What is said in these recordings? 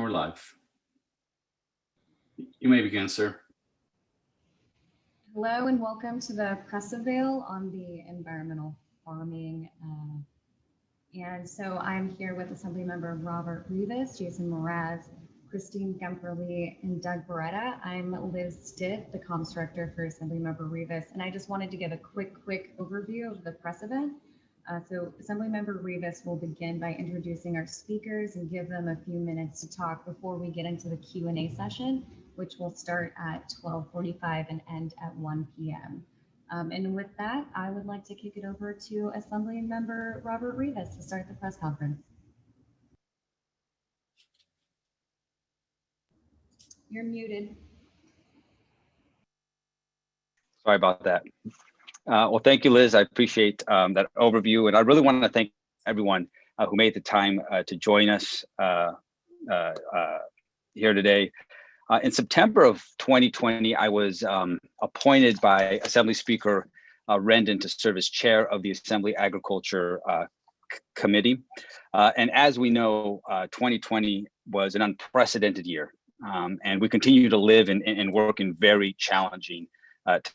we're live. You may begin, sir. Hello and welcome to the press avail on the environmental farming. And so I'm here with Assemblymember Robert Rivas, Jason Mraz, Christine Gemperle, and Doug Beretta. I'm Liz Stitt, the comms director for Assemblymember Rivas, and I just wanted to give a quick overview of the press event. So Assemblymember Rivas will begin by introducing our speakers and give them a few minutes to talk before we get into the Q&A session, which will start at 12:45 and end at 1 p.m. And with that, I would like to kick it over to Assemblymember Robert Rivas to start the press conference. You're muted. Sorry about that. Well, thank you, Liz. I appreciate that overview. And I really want to thank everyone who made the time to join us here today. In September of 2020, I was appointed by Assembly Speaker Rendon to serve as chair of the Assembly Agriculture Committee. And as we know, 2020 was an unprecedented year. And we continue to live and work in very challenging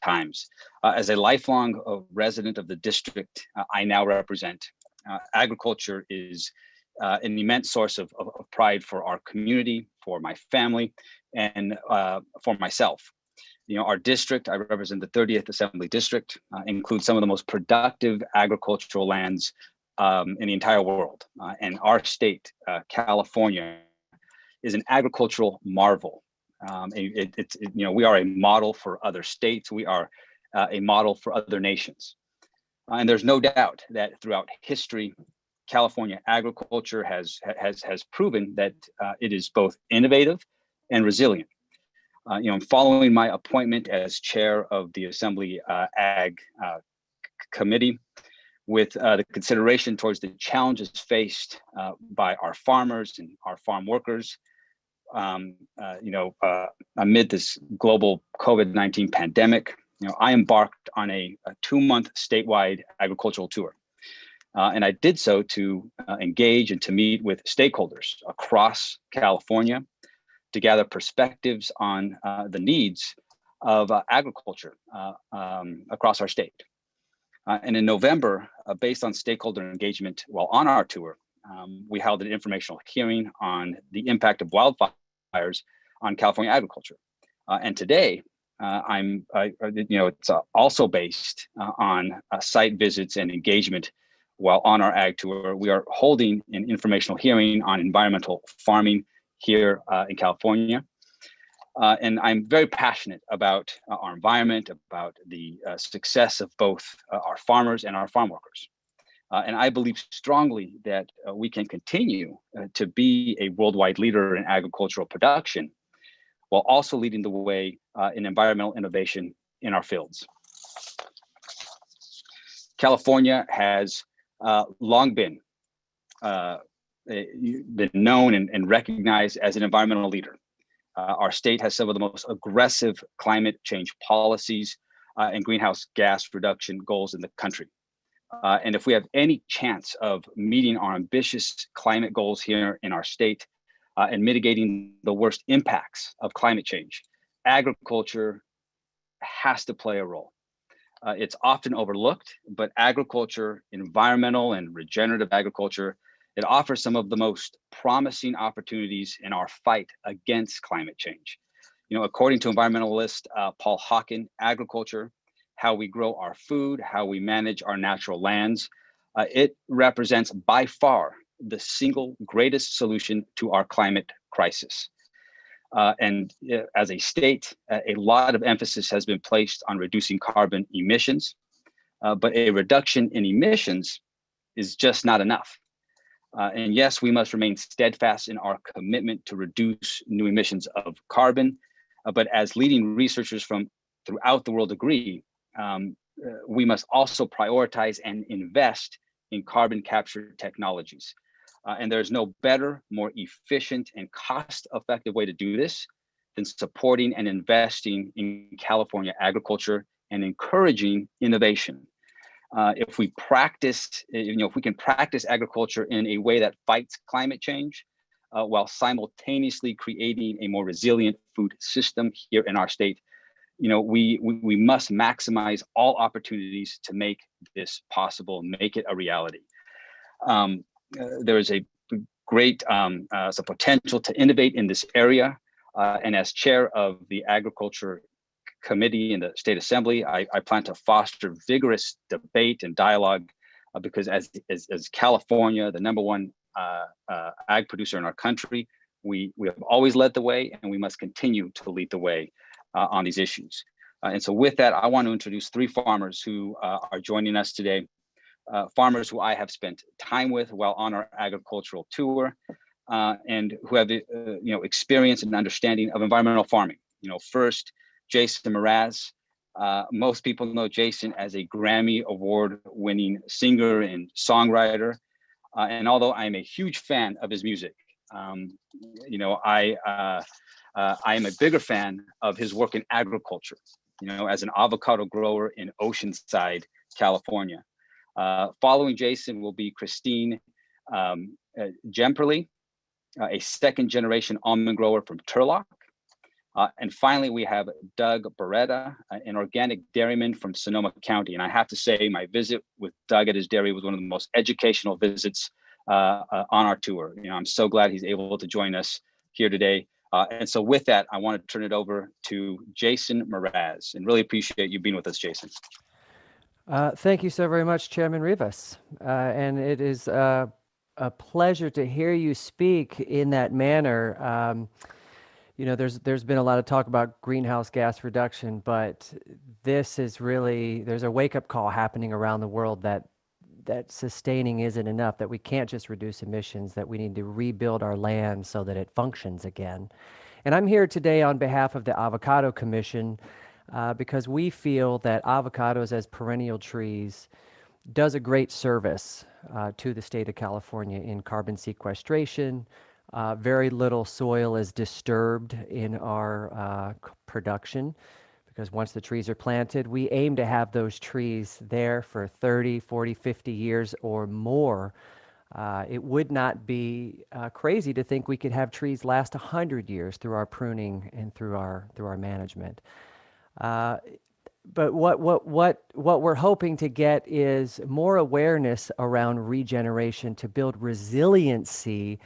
times. As a lifelong resident of the district I now represent, agriculture is an immense source of pride for our community, for my family, and for myself. You know, our district, I represent the 30th Assembly District, includes some of the most productive agricultural lands in the entire world. And our state, California, is an agricultural marvel. We are a model for other states. We are a model for other nations. And there's no doubt that throughout history, California agriculture has proven that it is both innovative and resilient. Following my appointment as chair of the Assembly Ag Committee, with the consideration towards the challenges faced by our farmers and our farm workers, amid this global COVID-19 pandemic, I embarked on a 2-month statewide agricultural tour. And I did so to engage and to meet with stakeholders across California to gather perspectives on the needs of agriculture across our state. And in November, based on stakeholder engagement while on our tour, we held an informational hearing on the impact of wildfires on California agriculture. And today, it's also based on site visits and engagement while on our ag tour. We are holding an informational hearing on environmental farming here in California. And I'm very passionate about our environment, about the success of both our farmers and our farm workers. And I believe strongly that we can continue to be a worldwide leader in agricultural production while also leading the way in environmental innovation in our fields. California has long been known and recognized as an environmental leader. Our state has some of the most aggressive climate change policies and greenhouse gas reduction goals in the country. And if we have any chance of meeting our ambitious climate goals here in our state and mitigating the worst impacts of climate change, agriculture has to play a role. It's often overlooked, but agriculture, environmental and regenerative agriculture, it offers some of the most promising opportunities in our fight against climate change. According to environmentalist Paul Hawken, agriculture, how we grow our food, how we manage our natural lands, it represents by far the single greatest solution to our climate crisis. And as a state, a lot of emphasis has been placed on reducing carbon emissions, but a reduction in emissions is just not enough. And yes, we must remain steadfast in our commitment to reduce new emissions of carbon, but as leading researchers from throughout the world agree, we must also prioritize and invest in carbon capture technologies. And there's no better, more efficient and cost-effective way to do this than supporting and investing in California agriculture and encouraging innovation. If we can practice agriculture in a way that fights climate change, while simultaneously creating a more resilient food system here in our state. We must maximize all opportunities to make this possible, make it a reality. There is a great some potential to innovate in this area. And as chair of the Agriculture Committee in the State Assembly, I plan to foster vigorous debate and dialogue because as California, the #1 ag producer in our country, we have always led the way, and we must continue to lead the way on these issues. And so with that, I want to introduce 3 farmers who are joining us today. Farmers who I have spent time with while on our agricultural tour, and who have experience and understanding of environmental farming. First, Jason Mraz. Most people know Jason as a Grammy Award-winning singer and songwriter. And although I'm a huge fan of his music, I am a bigger fan of his work in agriculture. As an avocado grower in Oceanside, California. Following Jason will be Christine Gemperle, a second-generation almond grower from Turlock. And finally, we have Doug Beretta, an organic dairyman from Sonoma County. And I have to say, my visit with Doug at his dairy was one of the most educational visits on our tour. I'm so glad he's able to join us here today. And so with that, I want to turn it over to Jason Mraz, and really appreciate you being with us, Jason. Thank you so very much, Chairman Rivas. And it is a pleasure to hear you speak in that manner. There's been a lot of talk about greenhouse gas reduction, but this is really, there's a wake-up call happening around the world that sustaining isn't enough, that we can't just reduce emissions, that we need to rebuild our land so that it functions again. And I'm here today on behalf of the Avocado Commission because we feel that avocados as perennial trees does a great service to the state of California in carbon sequestration. Very little soil is disturbed in our production because once the trees are planted, we aim to have those trees there for 30, 40, 50 years or more. It would not be crazy to think we could have trees last 100 years through our pruning and through our management. But what we're hoping to get is more awareness around regeneration to build resiliency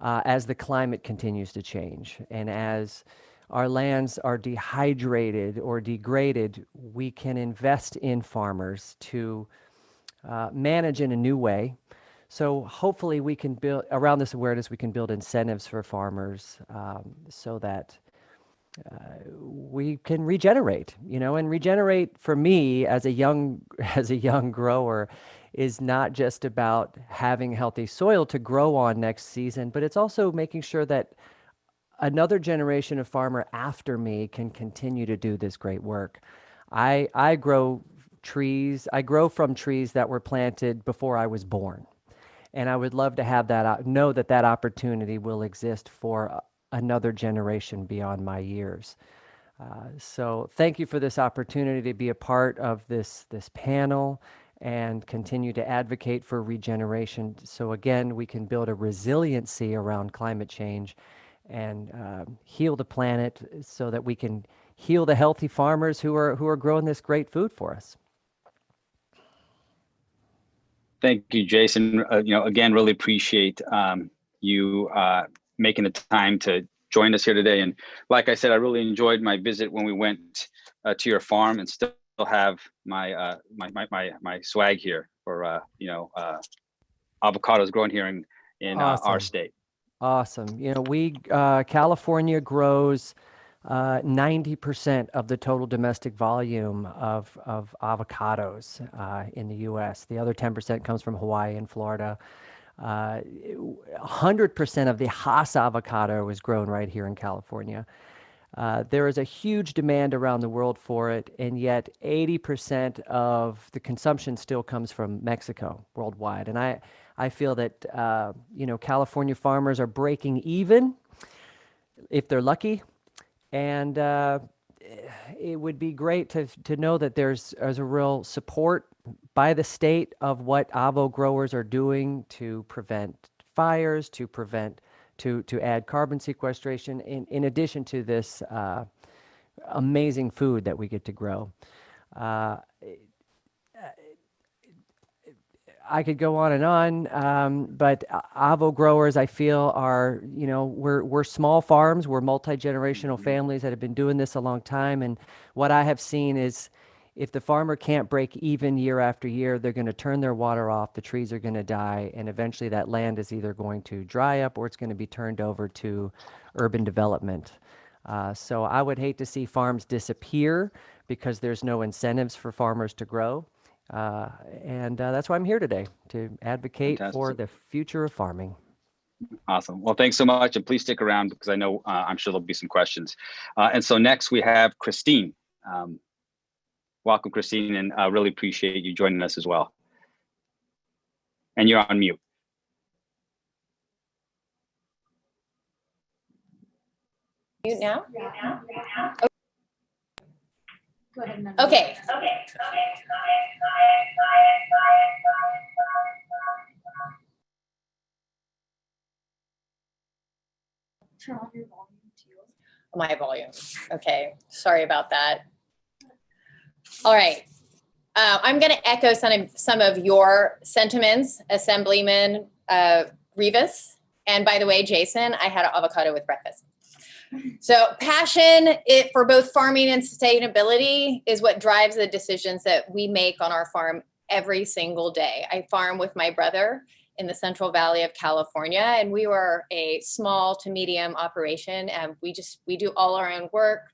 as the climate continues to change. And as our lands are dehydrated or degraded, we can invest in farmers to manage in a new way. So hopefully we can build, around this awareness, we can build incentives for farmers so that we can regenerate, and regenerate for me as a young grower is not just about having healthy soil to grow on next season, but it's also making sure that another generation of farmer after me can continue to do this great work. I grow from trees that were planted before I was born. And I would love to have know that opportunity will exist for another generation beyond my years. So thank you for this opportunity to be a part of this panel and continue to advocate for regeneration. So again, we can build a resiliency around climate change and heal the planet so that we can heal the healthy farmers who are growing this great food for us. Thank you, Jason. Again, really appreciate you making the time to join us here today. And like I said, I really enjoyed my visit when we went to your farm, and still have my my swag here for avocados grown here in Awesome. our state. Awesome. California grows 90% of the total domestic volume of avocados in the U.S. The other 10% comes from Hawaii and Florida. 100% of the Hass avocado is grown right here in California. There is a huge demand around the world for it, and yet 80% of the consumption still comes from Mexico worldwide. And I feel that California farmers are breaking even if they're lucky, and it would be great to know that there's a real support by the state of what avo growers are doing to prevent fires, to prevent to add carbon sequestration in addition to this amazing food that we get to grow. I could go on and on, but avo growers, I feel, are, you know, we're small farms, we're multi-generational families that have been doing this a long time, and what I have seen is if the farmer can't break even year after year, they're going to turn their water off, the trees are going to die, and eventually that land is either going to dry up or it's going to be turned over to urban development. So I would hate to see farms disappear because there's no incentives for farmers to grow. And that's why I'm here today, to advocate for Fantastic. the future of farming. Awesome. Well, thanks so much. And please stick around because I know I'm sure there'll be some questions. And so next we have Christine. Welcome, Christine, and I really appreciate you joining us as well. And you're on mute. Mute now? Go ahead and Okay. Turn on your volume too. My volume. Okay. Sorry about that. All right. I'm going to echo some of your sentiments, Assemblyman Rivas. And by the way, Jason, I had an avocado with breakfast. So passion for both farming and sustainability is what drives the decisions that we make on our farm every single day. I farm with my brother in the Central Valley of California, and we were a small to medium operation, and we do all our own work.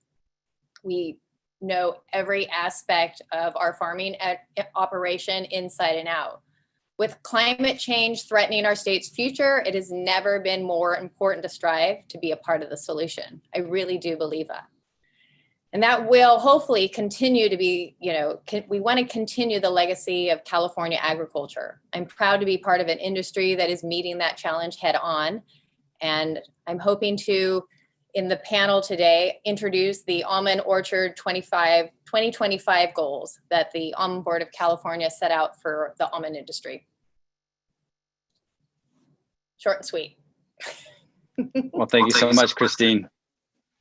We know every aspect of our farming operation inside and out. With climate change threatening our state's future, it has never been more important to strive to be a part of the solution. I really do believe that. And that will hopefully continue to be, we want to continue the legacy of California agriculture. I'm proud to be part of an industry that is meeting that challenge head on. And I'm hoping to, in the panel today, introduce the Almond Orchard 2025 goals that the Almond Board of California set out for the almond industry. Short and sweet. Well, thank you so much, Christine.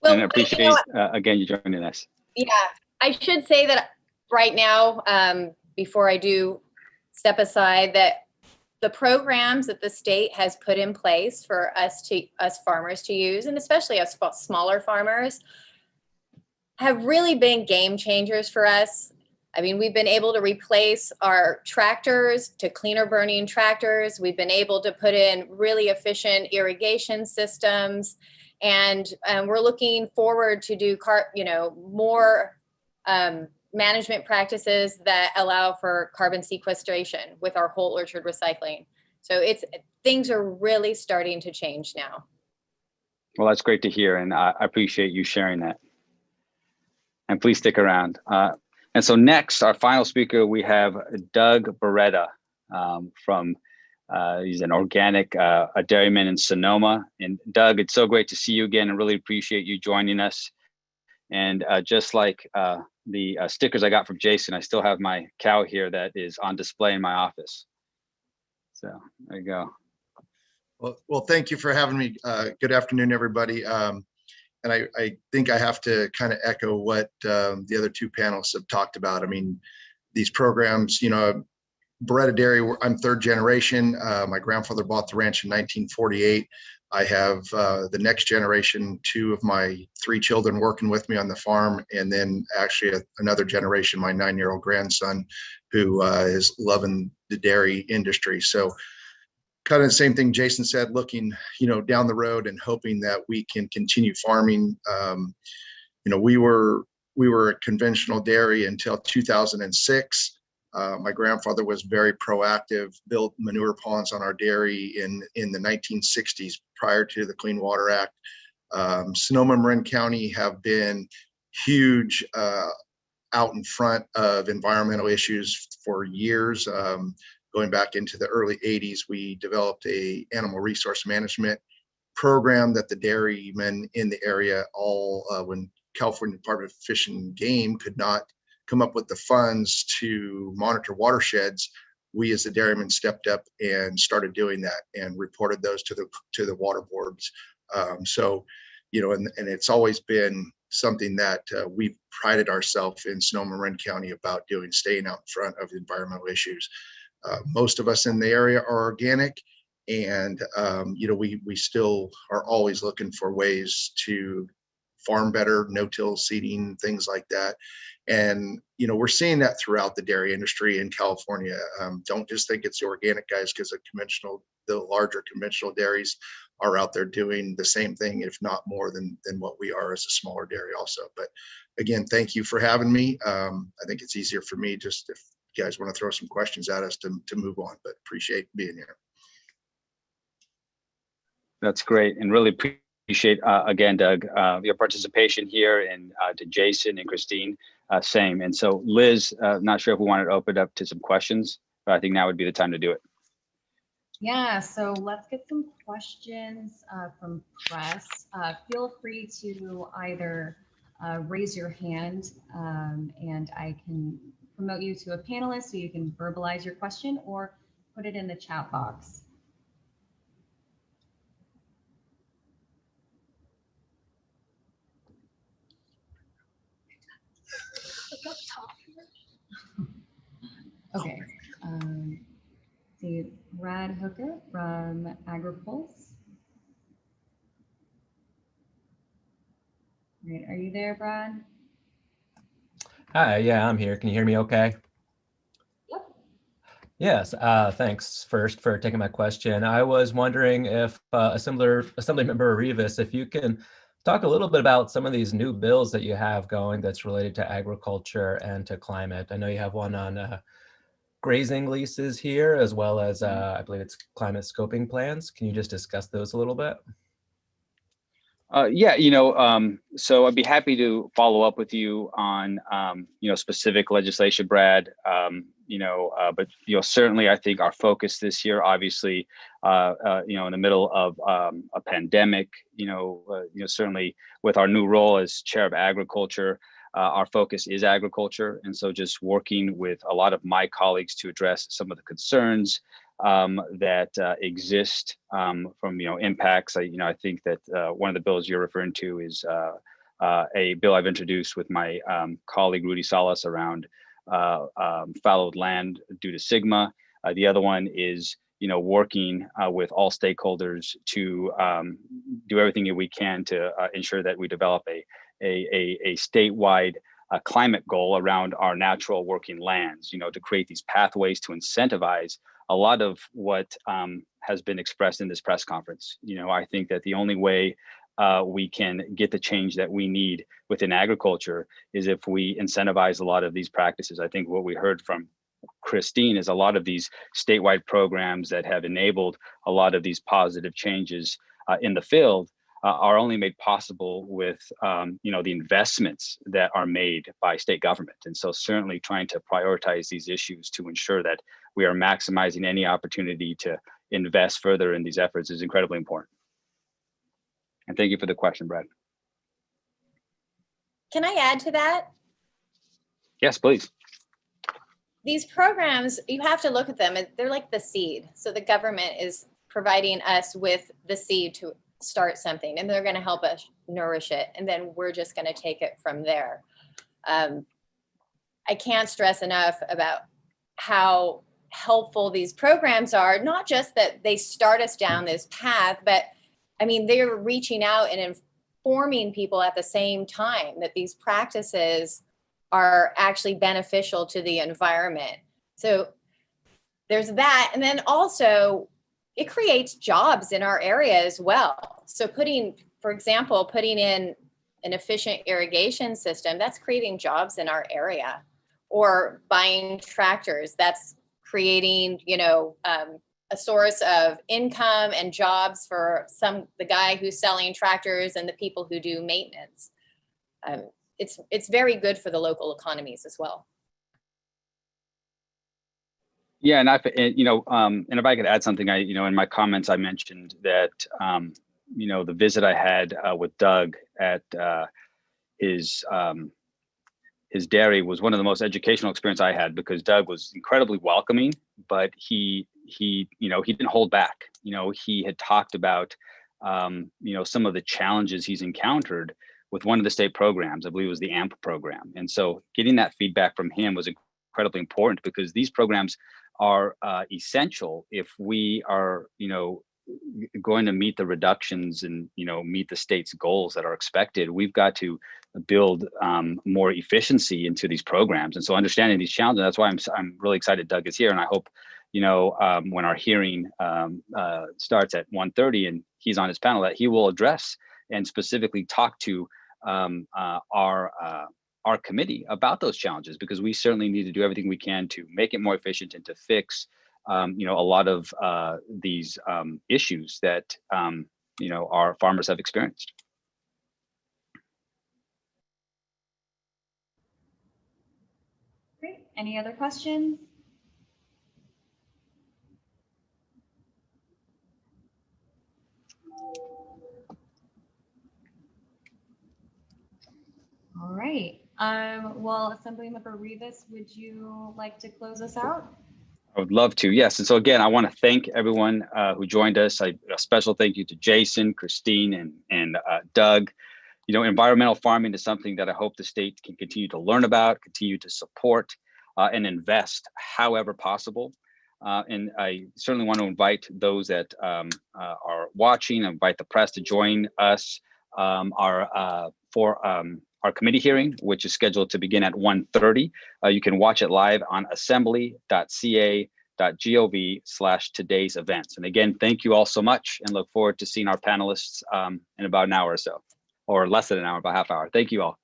Well, and I appreciate, again, you joining us. Yeah, I should say that right now, before I do step aside, that the programs that the state has put in place for us farmers to use, and especially us smaller farmers, have really been game changers for us. I mean, we've been able to replace our tractors to cleaner burning tractors. We've been able to put in really efficient irrigation systems. And we're looking forward to do more management practices that allow for carbon sequestration with our whole orchard recycling. So things are really starting to change now. Well, that's great to hear, and I appreciate you sharing that. And please stick around. And so next, our final speaker, we have Doug Beretta from he's an organic a dairyman in Sonoma. And Doug, it's so great to see you again, and really appreciate you joining us. And just like the stickers I got from Jason, I still have my cow here that is on display in my office. So there you go. Well, thank you for having me. Good afternoon, everybody. And I think I have to kind of echo what the other two panelists have talked about. I mean, these programs, Beretta Dairy, I'm third generation. My grandfather bought the ranch in 1948. I have the next generation, two of my three children working with me on the farm, and then actually another generation, my 9-year-old grandson, who is loving the dairy industry. So kind of the same thing Jason said, looking, down the road and hoping that we can continue farming. We were a conventional dairy until 2006. My grandfather was very proactive, built manure ponds on our dairy in the 1960s prior to the Clean Water Act. Sonoma and Marin County have been huge out in front of environmental issues for years. Going back into the early 80s, we developed a animal resource management program that the dairymen in the area when California Department of Fish and Game could not come up with the funds to monitor watersheds, we as the dairymen stepped up and started doing that and reported those to the water boards. So, and it's always been something that we've prided ourselves in Sonoma Marin County about doing, staying out in front of environmental issues. Most of us in the area are organic, and we still are always looking for ways to farm better, no-till seeding, things like that. And we're seeing that throughout the dairy industry in California. Don't just think it's the organic guys, because the larger conventional dairies are out there doing the same thing, if not more than what we are as a smaller dairy also. But again, thank you for having me. I think it's easier for me, just if you guys want to throw some questions at us, to move on, but appreciate being here. That's great, and really appreciate, again, Doug, your participation here, and to Jason and Christine, same. And so Liz, not sure if we wanted to open it up to some questions, but I think now would be the time to do it. Yeah, so let's get some questions from press. Feel free to either raise your hand and I can promote you to a panelist so you can verbalize your question, or put it in the chat box. Okay. See, Brad Hooker from AgriPulse. Right, are you there, Brad? Hi, yeah, I'm here. Can you hear me okay? Yep. Yes, thanks first for taking my question. I was wondering if Assemblymember Rivas, if you can talk a little bit about some of these new bills that you have going that's related to agriculture and to climate. I know you have one on grazing leases here, as well as I believe it's climate scoping plans. Can you just discuss those a little bit? Yeah, so I'd be happy to follow up with you on, specific legislation, Brad. But certainly, I think our focus this year, obviously, in the middle of a pandemic, certainly with our new role as chair of agriculture, our focus is agriculture, and so just working with a lot of my colleagues to address some of the concerns that exist from impacts. I think that one of the bills you're referring to is a bill I've introduced with my colleague Rudy Salas around fallowed land due to Sigma. The other one is working with all stakeholders to do everything that we can to ensure that we develop a statewide climate goal around our natural working lands, to create these pathways to incentivize a lot of what has been expressed in this press conference. I think that the only way we can get the change that we need within agriculture is if we incentivize a lot of these practices. I think what we heard from Christine is a lot of these statewide programs that have enabled a lot of these positive changes in the field are only made possible with the investments that are made by state government. And so certainly trying to prioritize these issues to ensure that we are maximizing any opportunity to invest further in these efforts is incredibly important. And thank you for the question, Brad. Can I add to that? Yes, please. These programs, you have to look at them, and they're like the seed. So the government is providing us with the seed to start something, and they're going to help us nourish it, and then we're just going to take it from there. I can't stress enough about how helpful these programs are, not just that they start us down this path, but I mean, they're reaching out and informing people at the same time that these practices are actually beneficial to the environment. So there's that. And then also it creates jobs in our area as well. So for example, putting in an efficient irrigation system, that's creating jobs in our area. Or buying tractors, that's creating, a source of income and jobs for the guy who's selling tractors and the people who do maintenance. It's very good for the local economies as well. Yeah, and if I could add something, in my comments I mentioned that the visit I had with Doug at his dairy was one of the most educational experience I had, because Doug was incredibly welcoming, but he didn't hold back. He had talked about some of the challenges he's encountered with one of the state programs. I believe it was the AMP program. And so getting that feedback from him was incredibly important, because these programs are essential if we are, going to meet the reductions and, meet the state's goals that are expected. We've got to build more efficiency into these programs. And so understanding these challenges, that's why I'm really excited Doug is here. And I hope, when our hearing starts at 1:30 and he's on his panel, that he will address and specifically talk to our committee about those challenges, because we certainly need to do everything we can to make it more efficient and to fix a lot of these issues that our farmers have experienced. Great. Any other questions? All right. Well, Assemblymember Rivas, would you like to close us out? I would love to, yes. And so again, I want to thank everyone who joined us. A special thank you to Jason, Christine, and Doug. Environmental farming is something that I hope the state can continue to learn about, continue to support, and invest however possible. And I certainly want to invite those that are watching, invite the press to join us for our committee hearing, which is scheduled to begin at 1:30. You can watch it live on assembly.ca.gov/today's events. And again, thank you all so much, and look forward to seeing our panelists in about an hour or so, or less than an hour, about half hour. Thank you all.